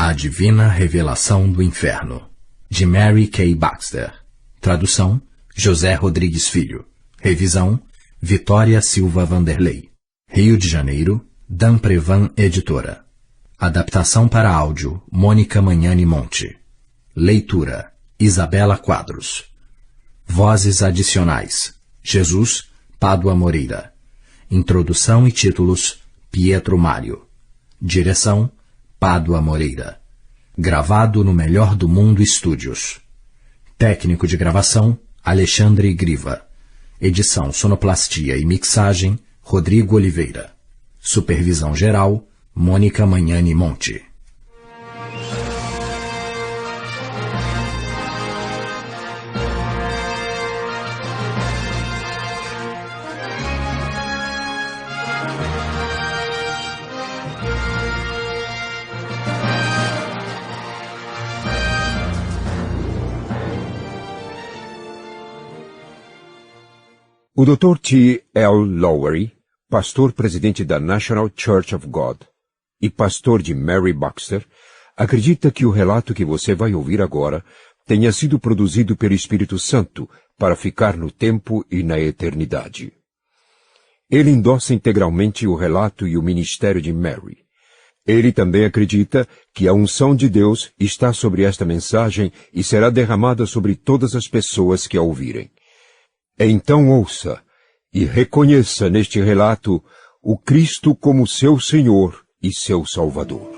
A Divina Revelação do Inferno, de Mary K. Baxter. Tradução, José Rodrigues Filho. Revisão, Vitória Silva Vanderlei. Rio de Janeiro, Danprevan Editora. Adaptação para áudio, Mônica Magnani Monte. Leitura, Isabela Quadros. Vozes adicionais, Jesus, Pádua Moreira. Introdução e títulos, Pietro Mário. Direção, Pádua Moreira. Gravado no Melhor do Mundo Estúdios. Técnico de gravação, Alexandre Griva. Edição, sonoplastia e mixagem, Rodrigo Oliveira. Supervisão geral, Mônica Magnani Monte. O Dr. T. L. Lowery, pastor-presidente da National Church of God e pastor de Mary Baxter, acredita que o relato que você vai ouvir agora tenha sido produzido pelo Espírito Santo para ficar no tempo e na eternidade. Ele endossa integralmente o relato e o ministério de Mary. Ele também acredita que a unção de Deus está sobre esta mensagem e será derramada sobre todas as pessoas que a ouvirem. Então ouça e reconheça neste relato o Cristo como seu Senhor e seu Salvador.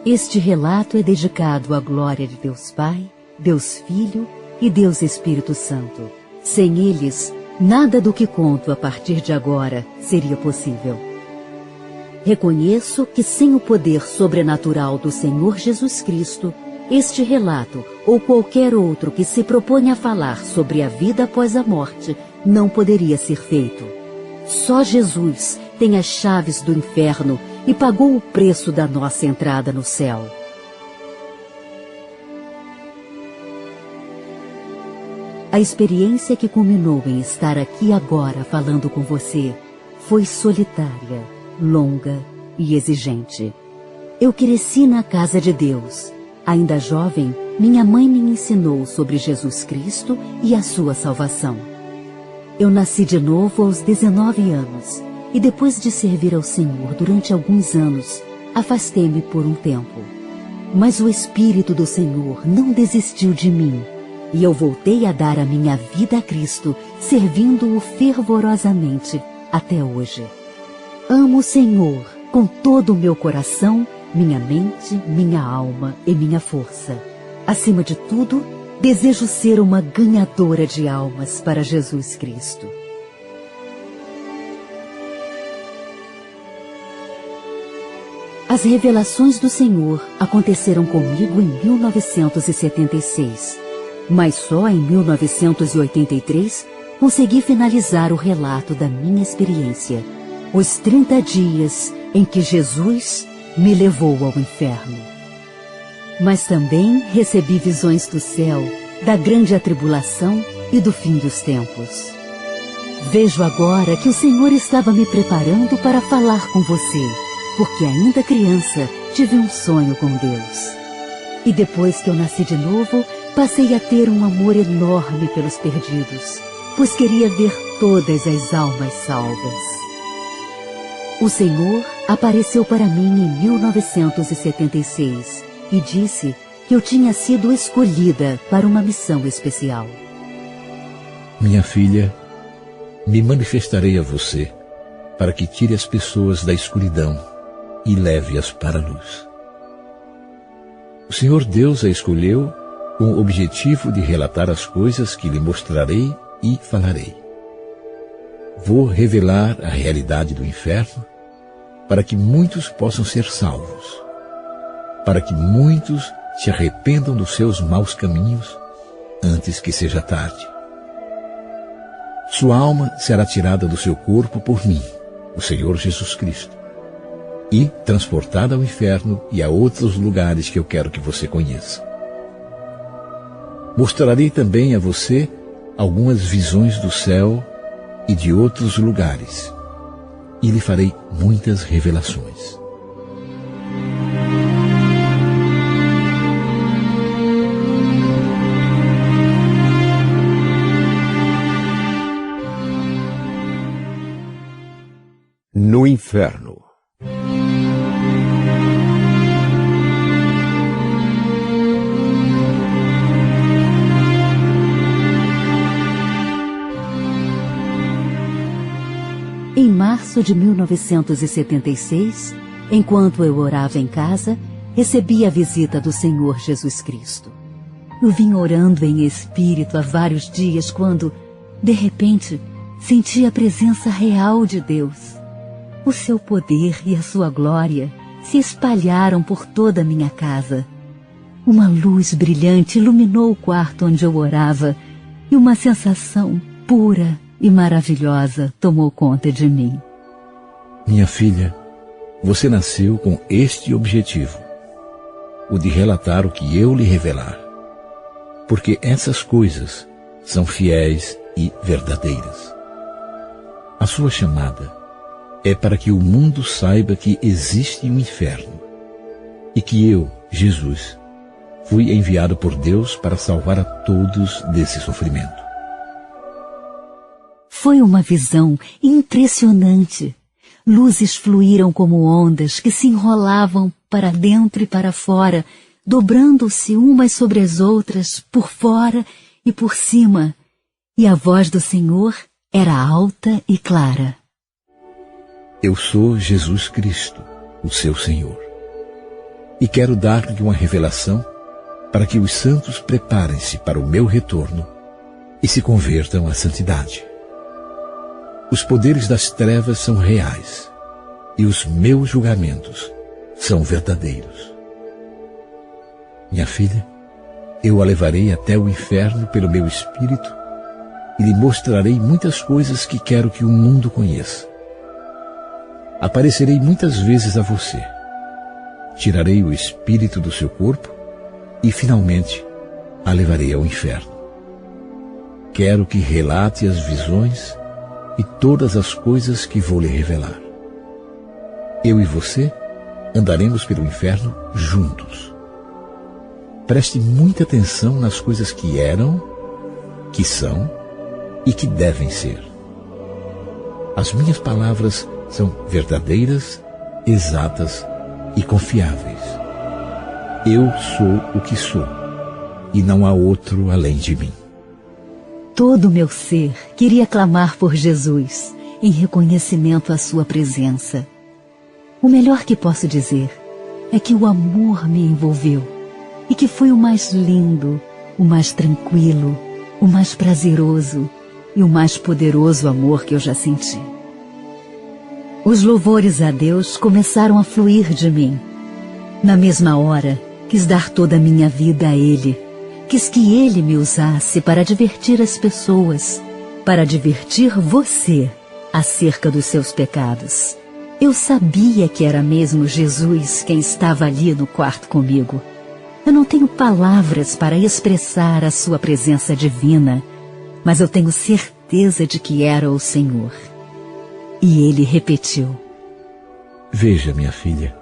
Este relato é dedicado à glória de Deus Pai, Deus Filho e Deus Espírito Santo. Sem eles, nada do que conto a partir de agora seria possível. Reconheço que sem o poder sobrenatural do Senhor Jesus Cristo, este relato, ou qualquer outro que se propõe a falar sobre a vida após a morte, não poderia ser feito. Só Jesus tem as chaves do inferno e pagou o preço da nossa entrada no céu. A experiência que culminou em estar aqui agora falando com você foi solitária, longa e exigente. Eu cresci na casa de Deus. Ainda jovem, minha mãe me ensinou sobre Jesus Cristo e a sua salvação. Eu nasci de novo aos 19 anos e depois de servir ao Senhor durante alguns anos, afastei-me por um tempo. Mas o Espírito do Senhor não desistiu de mim e eu voltei a dar a minha vida a Cristo, servindo-o fervorosamente até hoje. Amo o Senhor com todo o meu coração, minha mente, minha alma e minha força. Acima de tudo, desejo ser uma ganhadora de almas para Jesus Cristo. As revelações do Senhor aconteceram comigo em 1976, mas só em 1983 consegui finalizar o relato da minha experiência, os 30 dias em que Jesus me levou ao inferno. Mas também recebi visões do céu, da grande atribulação e do fim dos tempos. Vejo agora que o Senhor estava me preparando para falar com você, porque ainda criança tive um sonho com Deus. E depois que eu nasci de novo, passei a ter um amor enorme pelos perdidos, pois queria ver todas as almas salvas. O Senhor apareceu para mim em 1976 e disse que eu tinha sido escolhida para uma missão especial. Minha filha, me manifestarei a você para que tire as pessoas da escuridão e leve-as para a luz. O Senhor Deus a escolheu com o objetivo de relatar as coisas que lhe mostrarei e falarei. Vou revelar a realidade do inferno para que muitos possam ser salvos, para que muitos se arrependam dos seus maus caminhos antes que seja tarde. Sua alma será tirada do seu corpo por mim, o Senhor Jesus Cristo, e transportada ao inferno e a outros lugares que eu quero que você conheça. Mostrarei também a você algumas visões do céu e de outros lugares, e lhe farei muitas revelações. No inferno. Em março de 1976, enquanto eu orava em casa, recebi a visita do Senhor Jesus Cristo. Eu vim orando em espírito há vários dias quando, de repente, senti a presença real de Deus. O seu poder e a sua glória se espalharam por toda a minha casa. Uma luz brilhante iluminou o quarto onde eu orava e uma sensação pura e maravilhosa tomou conta de mim. Minha filha, você nasceu com este objetivo, o de relatar o que eu lhe revelar, porque essas coisas são fiéis e verdadeiras. A sua chamada é para que o mundo saiba que existe um inferno e que eu, Jesus, fui enviado por Deus para salvar a todos desse sofrimento. Foi uma visão impressionante. Luzes fluíram como ondas que se enrolavam para dentro e para fora, dobrando-se umas sobre as outras, por fora e por cima. E a voz do Senhor era alta e clara. Eu sou Jesus Cristo, o seu Senhor. E quero dar-lhe uma revelação para que os santos preparem-se para o meu retorno e se convertam à santidade. Os poderes das trevas são reais e os meus julgamentos são verdadeiros. Minha filha, eu a levarei até o inferno pelo meu espírito e lhe mostrarei muitas coisas que quero que o mundo conheça. Aparecerei muitas vezes a você. Tirarei o espírito do seu corpo e, finalmente, a levarei ao inferno. Quero que relate as visões e todas as coisas que vou lhe revelar. Eu e você andaremos pelo inferno juntos. Preste muita atenção nas coisas que eram, que são e que devem ser. As minhas palavras são verdadeiras, exatas e confiáveis. Eu sou o que sou, e não há outro além de mim. Todo o meu ser queria clamar por Jesus, em reconhecimento à sua presença. O melhor que posso dizer é que o amor me envolveu, e que foi o mais lindo, o mais tranquilo, o mais prazeroso e o mais poderoso amor que eu já senti. Os louvores a Deus começaram a fluir de mim. Na mesma hora, quis dar toda a minha vida a Ele. Quis que Ele me usasse para divertir as pessoas, para divertir você acerca dos seus pecados. Eu sabia que era mesmo Jesus quem estava ali no quarto comigo. Eu não tenho palavras para expressar a sua presença divina, mas eu tenho certeza de que era o Senhor. E Ele repetiu: Veja, minha filha,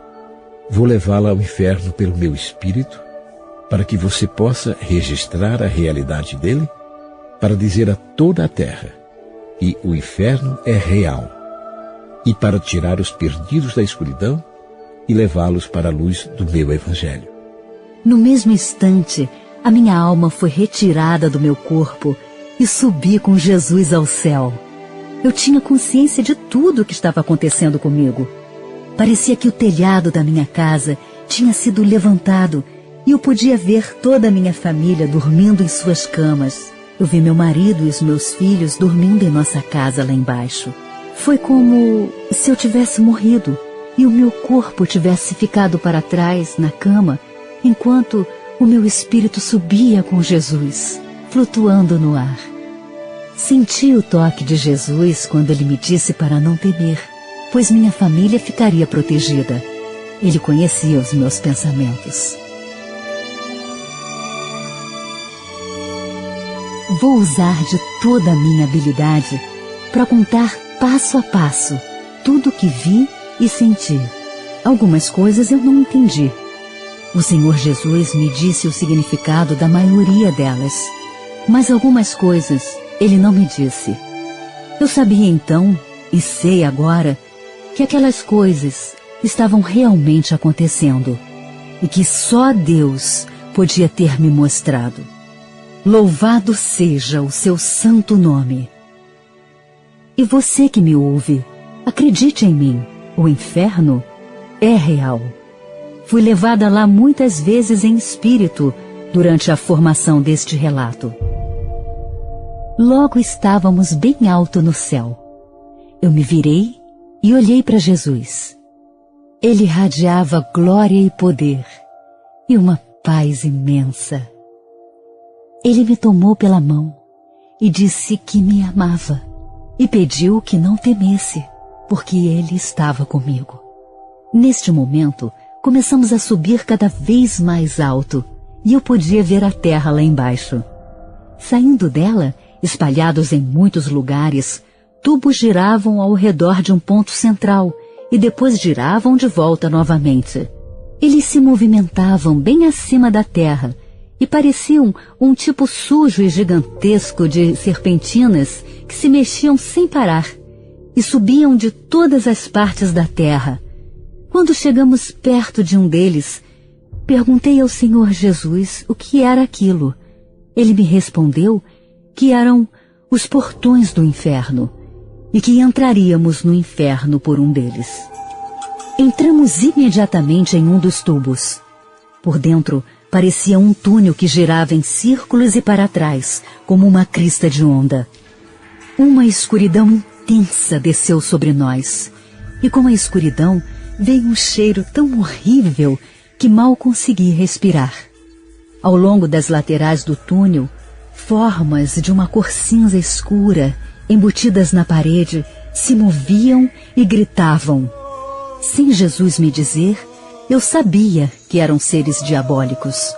vou levá-la ao inferno pelo meu espírito, para que você possa registrar a realidade dele, para dizer a toda a terra que o inferno é real, e para tirar os perdidos da escuridão e levá-los para a luz do meu evangelho. No mesmo instante, a minha alma foi retirada do meu corpo e subi com Jesus ao céu. Eu tinha consciência de tudo o que estava acontecendo comigo. Parecia que o telhado da minha casa tinha sido levantado e eu podia ver toda a minha família dormindo em suas camas. Eu vi meu marido e os meus filhos dormindo em nossa casa lá embaixo. Foi como se eu tivesse morrido e o meu corpo tivesse ficado para trás na cama, enquanto o meu espírito subia com Jesus, flutuando no ar. Senti o toque de Jesus quando Ele me disse para não temer, pois minha família ficaria protegida. Ele conhecia os meus pensamentos. Vou usar de toda a minha habilidade para contar passo a passo tudo o que vi e senti. Algumas coisas eu não entendi. O Senhor Jesus me disse o significado da maioria delas, mas algumas coisas Ele não me disse. Eu sabia então, e sei agora, que aquelas coisas estavam realmente acontecendo e que só Deus podia ter me mostrado. Louvado seja o seu santo nome. E você que me ouve, acredite em mim, o inferno é real. Fui levada lá muitas vezes em espírito durante a formação deste relato. Logo estávamos bem alto no céu. Eu me virei e olhei para Jesus. Ele irradiava glória e poder e uma paz imensa. Ele me tomou pela mão e disse que me amava e pediu que não temesse, porque ele estava comigo. Neste momento, começamos a subir cada vez mais alto e eu podia ver a terra lá embaixo. Saindo dela, espalhados em muitos lugares, tubos giravam ao redor de um ponto central e depois giravam de volta novamente. Eles se movimentavam bem acima da terra e pareciam um tipo sujo e gigantesco de serpentinas que se mexiam sem parar e subiam de todas as partes da terra. Quando chegamos perto de um deles, perguntei ao Senhor Jesus o que era aquilo. Ele me respondeu que eram os portões do inferno e que entraríamos no inferno por um deles. Entramos imediatamente em um dos tubos. Por dentro, parecia um túnel que girava em círculos e para trás, como uma crista de onda. Uma escuridão intensa desceu sobre nós, e com a escuridão veio um cheiro tão horrível que mal consegui respirar. Ao longo das laterais do túnel, formas de uma cor cinza escura, embutidas na parede, se moviam e gritavam. Sem Jesus me dizer, eu sabia que eram seres diabólicos.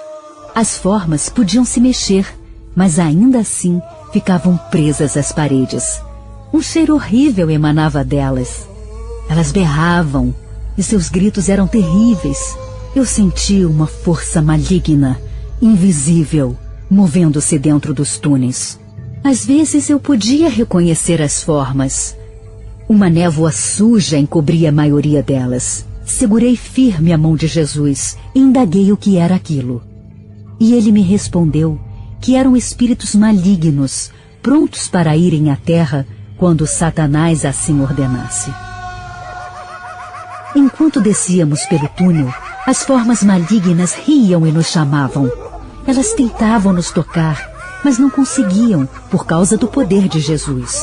As formas podiam se mexer, mas ainda assim ficavam presas às paredes. Um cheiro horrível emanava delas. Elas berravam e seus gritos eram terríveis. Eu senti uma força maligna, invisível, movendo-se dentro dos túneis. Às vezes eu podia reconhecer as formas. Uma névoa suja encobria a maioria delas. Segurei firme a mão de Jesus e indaguei o que era aquilo. E ele me respondeu que eram espíritos malignos, prontos para irem à terra quando Satanás assim ordenasse. Enquanto descíamos pelo túnel, as formas malignas riam e nos chamavam. Elas tentavam nos tocar, mas não conseguiam por causa do poder de Jesus.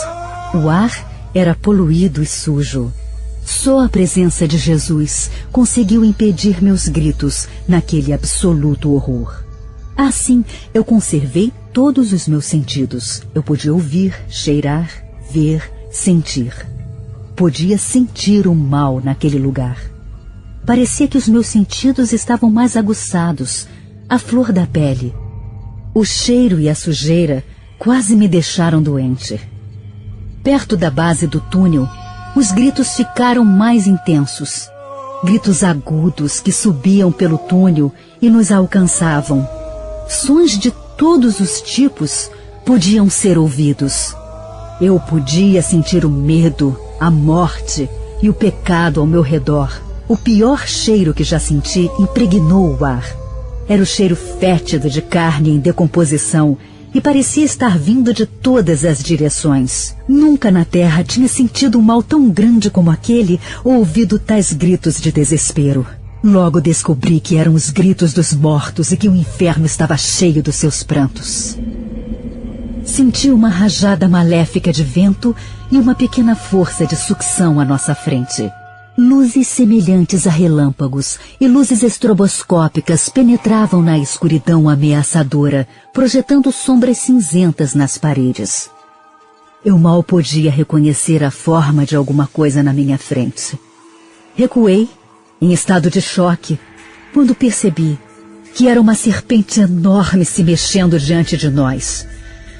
O ar era poluído e sujo. Só a presença de Jesus conseguiu impedir meus gritos naquele absoluto horror. Assim, eu conservei todos os meus sentidos. Eu podia ouvir, cheirar, ver, sentir. Podia sentir o mal naquele lugar. Parecia que os meus sentidos estavam mais aguçados, à flor da pele. O cheiro e a sujeira quase me deixaram doente. Perto da base do túnel, os gritos ficaram mais intensos. Gritos agudos que subiam pelo túnel e nos alcançavam. Sons de todos os tipos podiam ser ouvidos. Eu podia sentir o medo, a morte e o pecado ao meu redor. O pior cheiro que já senti impregnou o ar. Era o cheiro fétido de carne em decomposição e parecia estar vindo de todas as direções. Nunca na terra tinha sentido um mal tão grande como aquele ou ouvido tais gritos de desespero. Logo descobri que eram os gritos dos mortos e que o inferno estava cheio dos seus prantos. Senti uma rajada maléfica de vento e uma pequena força de sucção à nossa frente. Luzes semelhantes a relâmpagos e luzes estroboscópicas penetravam na escuridão ameaçadora, projetando sombras cinzentas nas paredes. Eu mal podia reconhecer a forma de alguma coisa na minha frente. Recuei, em estado de choque, quando percebi que era uma serpente enorme se mexendo diante de nós.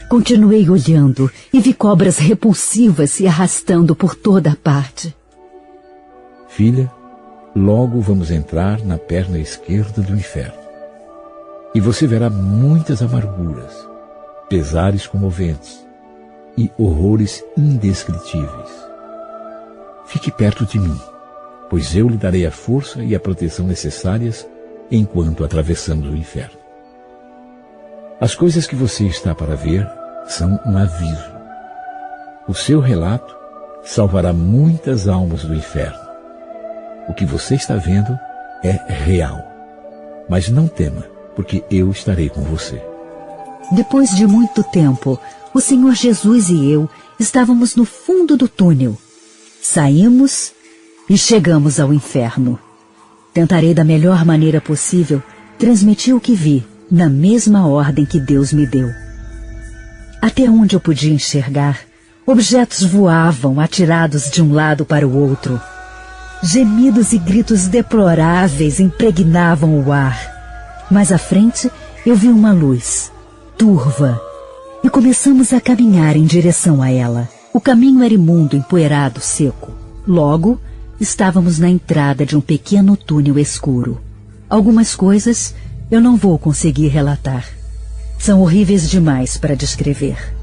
Continuei olhando e vi cobras repulsivas se arrastando por toda a parte. Filha, logo vamos entrar na perna esquerda do inferno. E você verá muitas amarguras, pesares comoventes e horrores indescritíveis. fique perto de mim, pois eu lhe darei a força e a proteção necessárias enquanto atravessamos o inferno. As coisas que você está para ver são um aviso. O seu relato salvará muitas almas do inferno. O que você está vendo é real. Mas não tema, porque eu estarei com você. Depois de muito tempo, o Senhor Jesus e eu estávamos no fundo do túnel. Saímos e chegamos ao inferno. Tentarei da melhor maneira possível transmitir o que vi, na mesma ordem que Deus me deu. Até onde eu podia enxergar, objetos voavam, atirados de um lado para o outro. Gemidos e gritos deploráveis impregnavam o ar. Mais à frente, eu vi uma luz, turva, e começamos a caminhar em direção a ela. O caminho era imundo, empoeirado, seco. Logo, estávamos na entrada de um pequeno túnel escuro. Algumas coisas eu não vou conseguir relatar. São horríveis demais para descrever.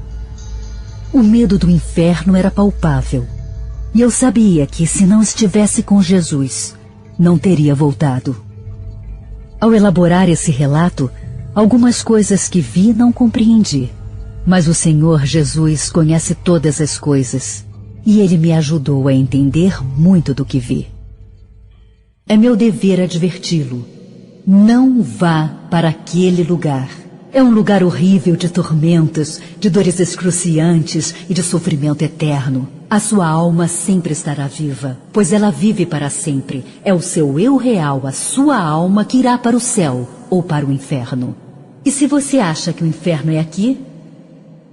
O medo do inferno era palpável. E eu sabia que, se não estivesse com Jesus, não teria voltado. Ao elaborar esse relato, algumas coisas que vi não compreendi. Mas o Senhor Jesus conhece todas as coisas, e Ele me ajudou a entender muito do que vi. É meu dever adverti-lo. Não vá para aquele lugar. É um lugar horrível de tormentos, de dores excruciantes e de sofrimento eterno. A sua alma sempre estará viva, pois ela vive para sempre. É o seu eu real, a sua alma, que irá para o céu ou para o inferno. E se você acha que o inferno é aqui,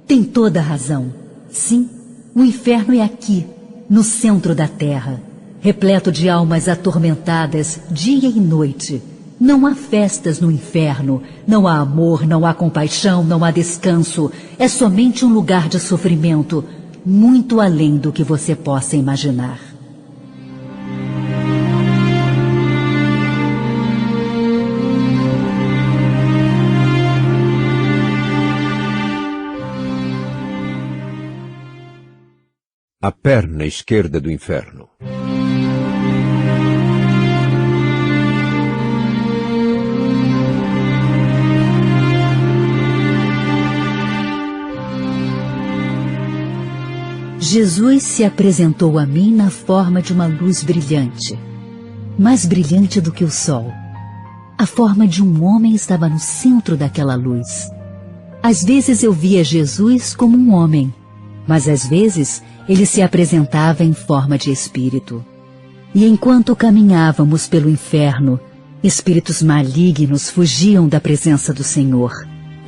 tem toda a razão. Sim, o inferno é aqui, no centro da terra, repleto de almas atormentadas dia e noite. Não há festas no inferno, não há amor, não há compaixão, não há descanso. É somente um lugar de sofrimento, muito além do que você possa imaginar. A perna esquerda do inferno. Jesus se apresentou a mim na forma de uma luz brilhante, mais brilhante do que o sol. A forma de um homem estava no centro daquela luz. Às vezes eu via Jesus como um homem, mas às vezes ele se apresentava em forma de espírito. E enquanto caminhávamos pelo inferno, espíritos malignos fugiam da presença do Senhor.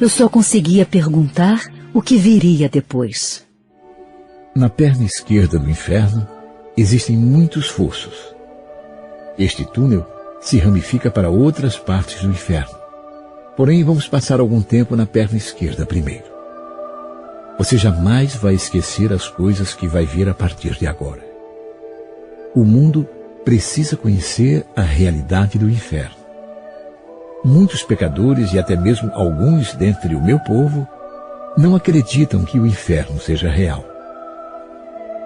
Eu só conseguia perguntar o que viria depois. Na perna esquerda do inferno existem muitos fossos. Este túnel se ramifica para outras partes do inferno. Porém, vamos passar algum tempo na perna esquerda primeiro. Você jamais vai esquecer as coisas que vai ver a partir de agora. O mundo precisa conhecer a realidade do inferno. Muitos pecadores e até mesmo alguns dentre o meu povo não acreditam que o inferno seja real.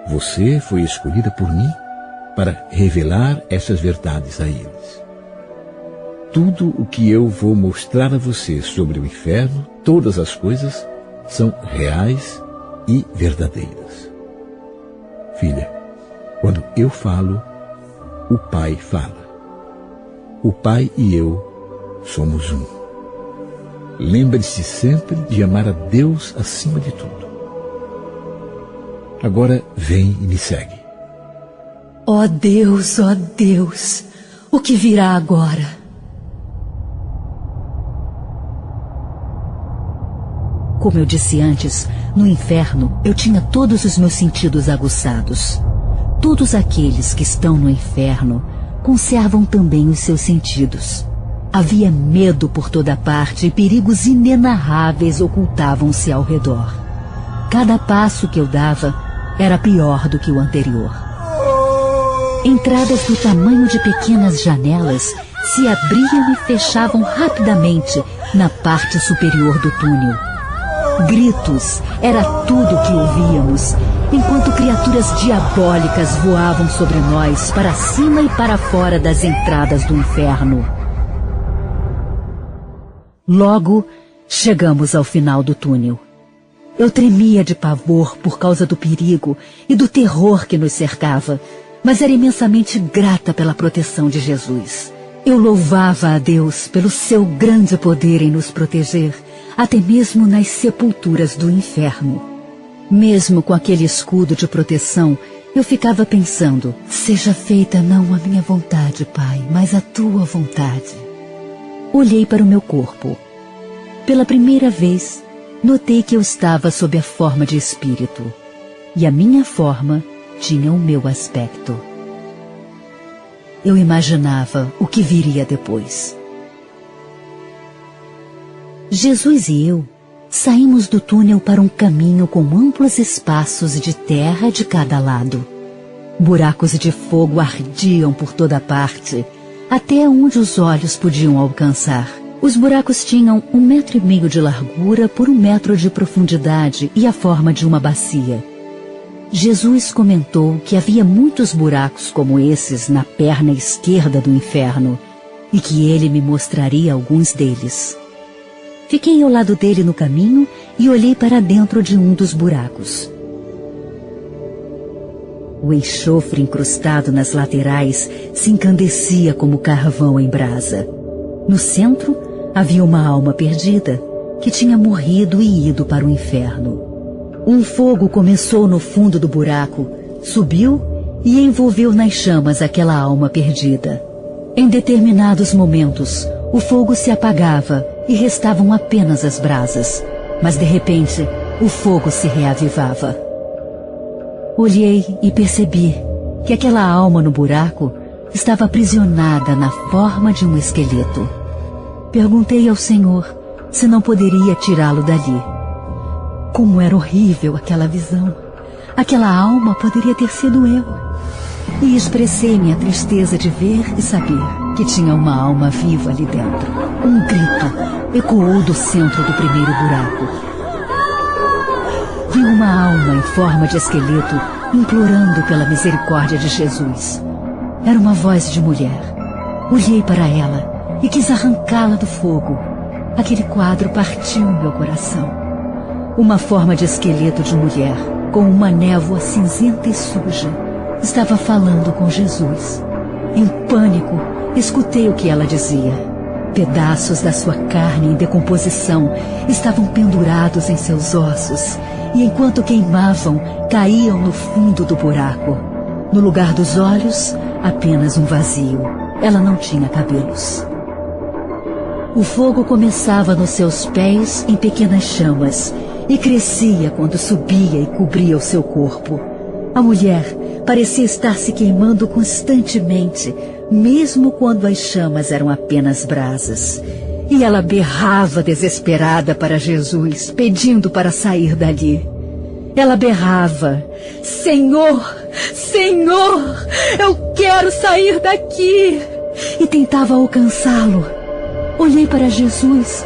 Você foi escolhida por mim para revelar essas verdades a eles. Tudo o que eu vou mostrar a você sobre o inferno, todas as coisas, são reais e verdadeiras. Filha, quando eu falo, o Pai fala. O Pai e eu somos um. Lembre-se sempre de amar a Deus acima de tudo. Agora vem e me segue. Ó Deus, o que virá agora? Como eu disse antes, no inferno eu tinha todos os meus sentidos aguçados. Todos aqueles que estão no inferno conservam também os seus sentidos. Havia medo por toda parte e perigos inenarráveis ocultavam-se ao redor. Cada passo que eu dava era pior do que o anterior. Entradas do tamanho de pequenas janelas se abriam e fechavam rapidamente na parte superior do túnel. Gritos era tudo que ouvíamos, enquanto criaturas diabólicas voavam sobre nós, para cima e para fora das entradas do inferno. Logo, chegamos ao final do túnel. Eu tremia de pavor por causa do perigo e do terror que nos cercava, mas era imensamente grata pela proteção de Jesus. Eu louvava a Deus pelo seu grande poder em nos proteger, até mesmo nas sepulturas do inferno. Mesmo com aquele escudo de proteção, eu ficava pensando: seja feita não a minha vontade, Pai, mas a tua vontade. Olhei para o meu corpo. Pela primeira vez, notei que eu estava sob a forma de espírito, e a minha forma tinha o meu aspecto. Eu imaginava o que viria depois. Jesus e eu saímos do túnel para um caminho com amplos espaços de terra de cada lado. Buracos de fogo ardiam por toda parte, até onde os olhos podiam alcançar. Os buracos tinham 1,5 metro de largura por 1 metro de profundidade e a forma de uma bacia. Jesus comentou que havia muitos buracos como esses na perna esquerda do inferno e que ele me mostraria alguns deles. Fiquei ao lado dele no caminho e olhei para dentro de um dos buracos. O enxofre incrustado nas laterais se encandecia como carvão em brasa. No centro havia uma alma perdida que tinha morrido e ido para o inferno. Um fogo começou no fundo do buraco, subiu e envolveu nas chamas aquela alma perdida. Em determinados momentos, o fogo se apagava e restavam apenas as brasas, mas de repente o fogo se reavivava. Olhei e percebi que aquela alma no buraco estava aprisionada na forma de um esqueleto. Perguntei ao Senhor se não poderia tirá-lo dali. Como era horrível aquela visão! Aquela alma poderia ter sido eu. E expressei minha tristeza de ver e saber que tinha uma alma viva ali dentro. Um grito ecoou do centro do primeiro buraco. Vi uma alma em forma de esqueleto implorando pela misericórdia de Jesus. Era uma voz de mulher. Olhei para ela e quis arrancá-la do fogo. Aquele quadro partiu meu coração. Uma forma de esqueleto de mulher, com uma névoa cinzenta e suja, estava falando com Jesus. Em pânico, escutei o que ela dizia. Pedaços da sua carne em decomposição estavam pendurados em seus ossos, e enquanto queimavam, caíam no fundo do buraco. No lugar dos olhos, apenas um vazio. Ela não tinha cabelos. O fogo começava nos seus pés em pequenas chamas e crescia quando subia e cobria o seu corpo. A mulher parecia estar se queimando constantemente, mesmo quando as chamas eram apenas brasas. E ela berrava desesperada para Jesus, pedindo para sair dali. Ela berrava: Senhor, Senhor, eu quero sair daqui! E tentava alcançá-lo. Olhei para Jesus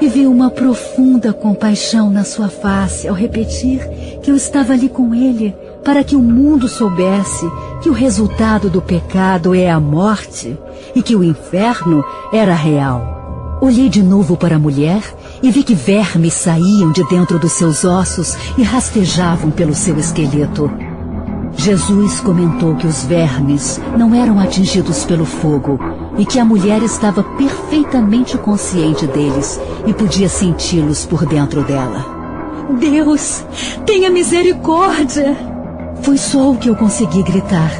e vi uma profunda compaixão na sua face ao repetir que eu estava ali com ele para que o mundo soubesse que o resultado do pecado é a morte e que o inferno era real. Olhei de novo para a mulher e vi que vermes saíam de dentro dos seus ossos e rastejavam pelo seu esqueleto. Jesus comentou que os vermes não eram atingidos pelo fogo e que a mulher estava perfeitamente consciente deles e podia senti-los por dentro dela. Deus, tenha misericórdia! Foi só o que eu consegui gritar,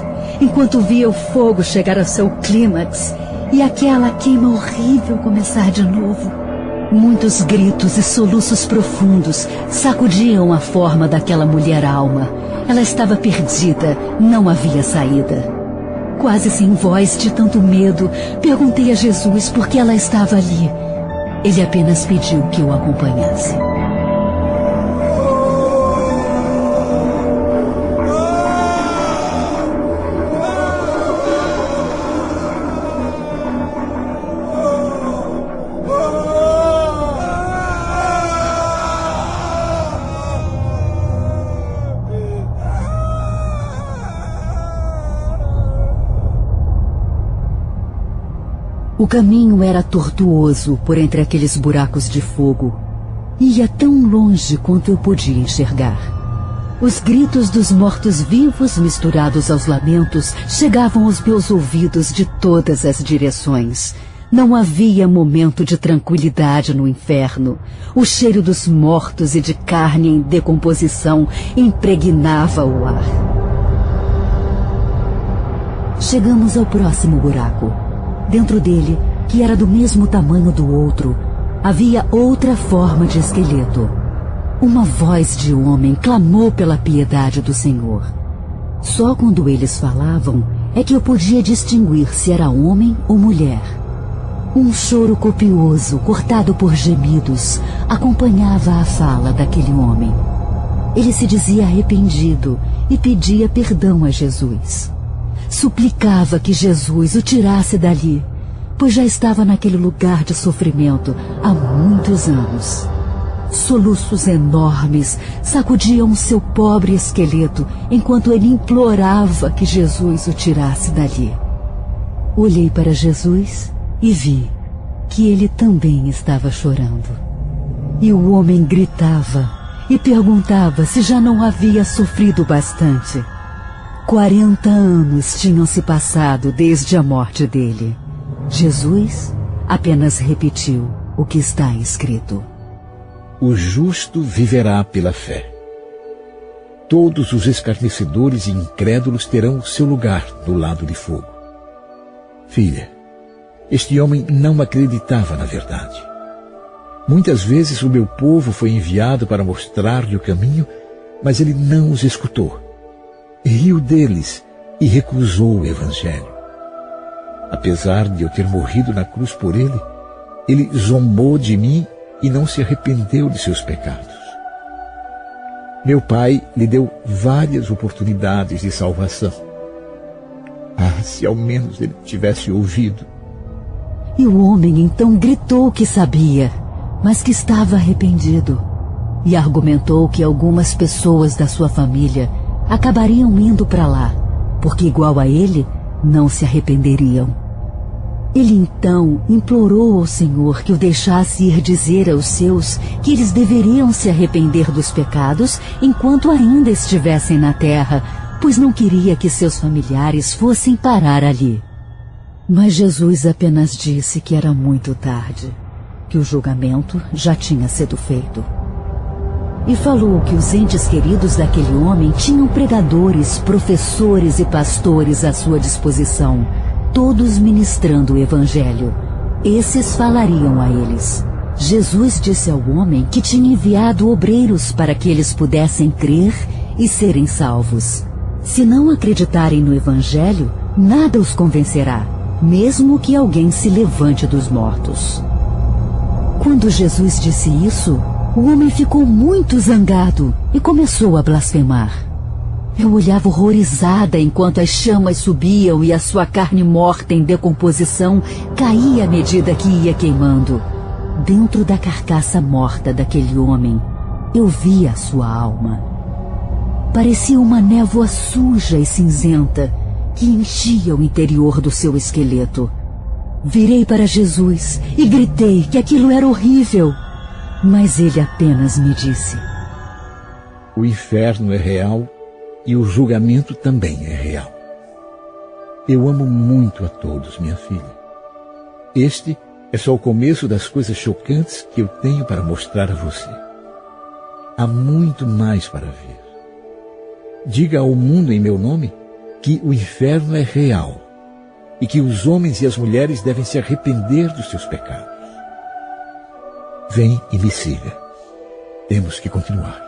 enquanto via o fogo chegar ao seu clímax e aquela queima horrível começar de novo. Muitos gritos e soluços profundos sacudiam a forma daquela mulher-alma. Ela estava perdida, não havia saída. Quase sem voz de tanto medo, perguntei a Jesus por que ela estava ali. Ele apenas pediu que eu acompanhasse. O caminho era tortuoso por entre aqueles buracos de fogo. Ia tão longe quanto eu podia enxergar. Os gritos dos mortos-vivos misturados aos lamentos chegavam aos meus ouvidos de todas as direções. Não havia momento de tranquilidade no inferno. O cheiro dos mortos e de carne em decomposição impregnava o ar. Chegamos ao próximo buraco. Dentro dele, que era do mesmo tamanho do outro, havia outra forma de esqueleto. Uma voz de homem clamou pela piedade do Senhor. Só quando eles falavam é que eu podia distinguir se era homem ou mulher. Um choro copioso, cortado por gemidos, acompanhava a fala daquele homem. Ele se dizia arrependido e pedia perdão a Jesus. Suplicava que Jesus o tirasse dali, pois já estava naquele lugar de sofrimento há muitos anos. Soluços enormes sacudiam seu pobre esqueleto enquanto ele implorava que Jesus o tirasse dali. Olhei para Jesus e vi que ele também estava chorando. E o homem gritava e perguntava se já não havia sofrido bastante. 40 anos tinham se passado desde a morte dele. Jesus apenas repetiu o que está escrito. O justo viverá pela fé. Todos os escarnecedores e incrédulos terão o seu lugar do lado de fogo. Filha, este homem não acreditava na verdade. Muitas vezes o meu povo foi enviado para mostrar-lhe o caminho, mas ele não os escutou. Riu deles e recusou o evangelho. Apesar de eu ter morrido na cruz por ele, ele zombou de mim e não se arrependeu de seus pecados. Meu pai lhe deu várias oportunidades de salvação. Ah, se ao menos ele tivesse ouvido. E o homem então gritou que sabia, mas que estava arrependido, e argumentou que algumas pessoas da sua família acabariam indo para lá, porque igual a ele, não se arrependeriam. Ele então implorou ao Senhor que o deixasse ir dizer aos seus que eles deveriam se arrepender dos pecados enquanto ainda estivessem na terra, pois não queria que seus familiares fossem parar ali. Mas Jesus apenas disse que era muito tarde, que o julgamento já tinha sido feito. E falou que os entes queridos daquele homem tinham pregadores, professores e pastores à sua disposição, todos ministrando o evangelho. Esses falariam a eles. Jesus disse ao homem que tinha enviado obreiros para que eles pudessem crer e serem salvos. Se não acreditarem no evangelho, nada os convencerá, mesmo que alguém se levante dos mortos. Quando Jesus disse isso, o homem ficou muito zangado e começou a blasfemar. Eu olhava horrorizada enquanto as chamas subiam e a sua carne morta em decomposição caía à medida que ia queimando. Dentro da carcaça morta daquele homem, eu via a sua alma. Parecia uma névoa suja e cinzenta que enchia o interior do seu esqueleto. Virei para Jesus e gritei que aquilo era horrível, mas ele apenas me disse: o inferno é real e o julgamento também é real. Eu amo muito a todos, minha filha. Este é só o começo das coisas chocantes que eu tenho para mostrar a você. Há muito mais para ver. Diga ao mundo em meu nome que o inferno é real e que os homens e as mulheres devem se arrepender dos seus pecados. Vem e me siga. Temos que continuar.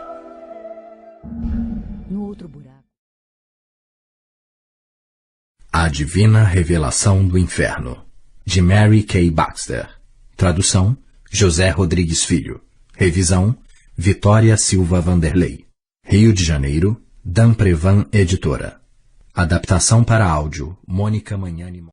No outro buraco. A Divina Revelação do Inferno, de Mary K. Baxter. Tradução, José Rodrigues Filho. Revisão, Vitória Silva Vanderlei. Rio de Janeiro, Dan Prevan Editora. Adaptação para áudio, Mônica Magnani.